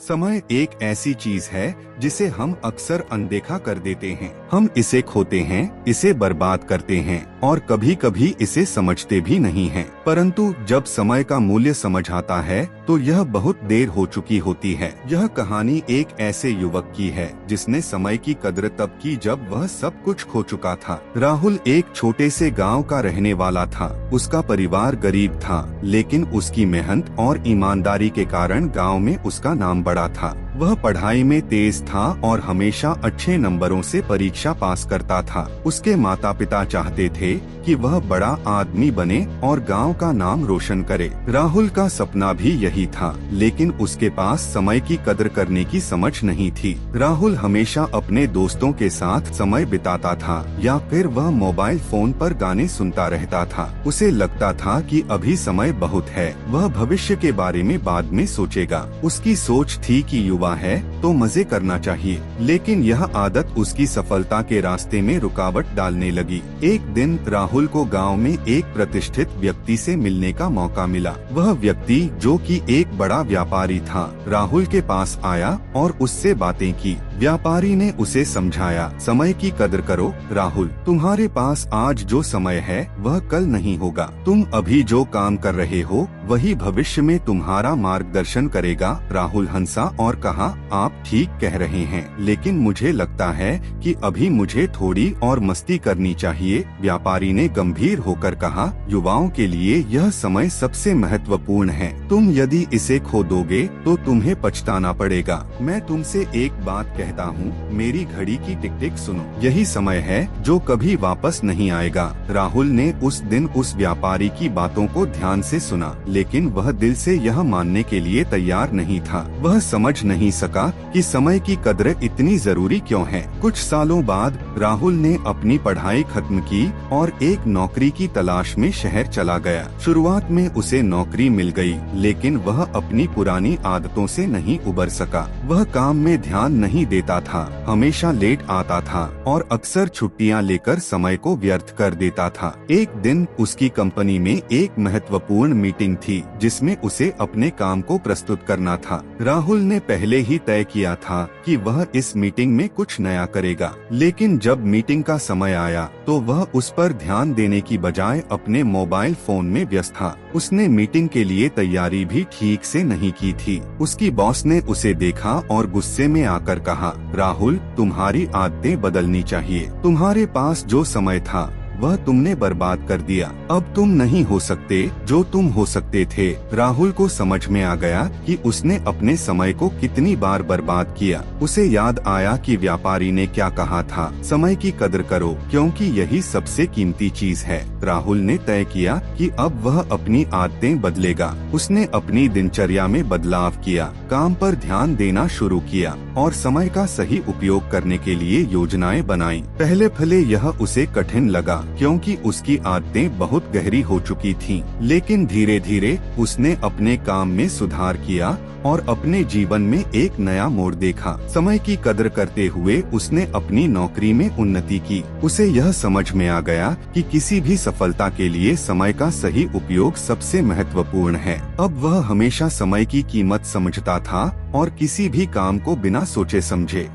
समय एक ऐसी चीज है जिसे हम अक्सर अनदेखा कर देते हैं। हम इसे खोते हैं, इसे बर्बाद करते हैं और कभी कभी इसे समझते भी नहीं हैं। परंतु जब समय का मूल्य समझ आता है तो यह बहुत देर हो चुकी होती है। यह कहानी एक ऐसे युवक की है जिसने समय की कद्र तब की जब वह सब कुछ खो चुका था। राहुल एक छोटे से गांव का रहने वाला था। उसका परिवार गरीब था, लेकिन उसकी मेहनत और ईमानदारी के कारण गांव में उसका नाम बड़ा था। वह पढ़ाई में तेज था और हमेशा अच्छे नंबरों से परीक्षा पास करता था। उसके माता पिता चाहते थे कि वह बड़ा आदमी बने और गांव का नाम रोशन करे। राहुल का सपना भी यही था, लेकिन उसके पास समय की कद्र करने की समझ नहीं थी। राहुल हमेशा अपने दोस्तों के साथ समय बिताता था या फिर वह मोबाइल फोन पर गाने सुनता रहता था। उसे लगता था कि अभी समय बहुत है, वह भविष्य के बारे में बाद में सोचेगा। उसकी सोच थी कि युवा है तो मजे करना चाहिए, लेकिन यह आदत उसकी सफलता के रास्ते में रुकावट डालने लगी। एक दिन राहुल को गांव में एक प्रतिष्ठित व्यक्ति से मिलने का मौका मिला। वह व्यक्ति, जो कि एक बड़ा व्यापारी था, राहुल के पास आया और उससे बातें की। व्यापारी ने उसे समझाया, समय की कदर करो राहुल, तुम्हारे पास आज जो समय है वह कल नहीं होगा। तुम अभी जो काम कर रहे हो वही भविष्य में तुम्हारा मार्गदर्शन करेगा। राहुल हंसा और कहा, आप ठीक कह रहे हैं, लेकिन मुझे लगता है कि अभी मुझे थोड़ी और मस्ती करनी चाहिए। व्यापारी ने गंभीर होकर कहा, युवाओं के लिए यह समय सबसे महत्वपूर्ण है। तुम यदि इसे खो दोगे तो तुम्हें पछताना पड़ेगा। मैं तुमसे एक बात कहता हूँ, मेरी घड़ी की टिक टिक सुनो, यही समय है जो कभी वापस नहीं आएगा। राहुल ने उस दिन उस व्यापारी की बातों को ध्यान से सुना, लेकिन वह दिल से यह मानने के लिए तैयार नहीं था। वह समझ नहीं सका कि समय की कद्र इतनी जरूरी क्यों है। कुछ सालों बाद राहुल ने अपनी पढ़ाई खत्म की और एक नौकरी की तलाश में शहर चला गया। शुरुआत में उसे नौकरी मिल गई, लेकिन वह अपनी पुरानी आदतों से नहीं उबर सका। वह काम में ध्यान नहीं देता था, हमेशा लेट आता था और अक्सर छुट्टियां लेकर समय को व्यर्थ कर देता था। एक दिन उसकी कंपनी में एक महत्वपूर्ण मीटिंग थी जिसमें उसे अपने काम को प्रस्तुत करना था। राहुल ने पहले ही तय किया था कि वह इस मीटिंग में कुछ नया करेगा, लेकिन जब मीटिंग का समय आया तो वह उस पर ध्यान देने की बजाय अपने मोबाइल फोन में व्यस्त था। उसने मीटिंग के लिए तैयारी भी ठीक से नहीं की थी। उसकी बॉस ने उसे देखा और गुस्से में आकर कहा, राहुल, तुम्हारी आदतें बदलनी चाहिए। तुम्हारे पास जो समय था वह तुमने बर्बाद कर दिया। अब तुम नहीं हो सकते जो तुम हो सकते थे। राहुल को समझ में आ गया कि उसने अपने समय को कितनी बार बर्बाद किया। उसे याद आया कि व्यापारी ने क्या कहा था, समय की कदर करो क्योंकि यही सबसे कीमती चीज है। राहुल ने तय किया कि अब वह अपनी आदतें बदलेगा। उसने अपनी दिनचर्या में बदलाव किया, काम पर ध्यान देना शुरू किया और समय का सही उपयोग करने के लिए योजनाएं बनाई। पहले भले यह उसे कठिन लगा क्योंकि उसकी आदतें बहुत गहरी हो चुकी थीं, लेकिन धीरे धीरे उसने अपने काम में सुधार किया और अपने जीवन में एक नया मोड़ देखा। समय की कदर करते हुए उसने अपनी नौकरी में उन्नति की। उसे यह समझ में आ गया कि किसी भी सफलता के लिए समय का सही उपयोग सबसे महत्वपूर्ण है। अब वह हमेशा समय की कीमत समझता था और किसी भी काम को बिना सोचे समझे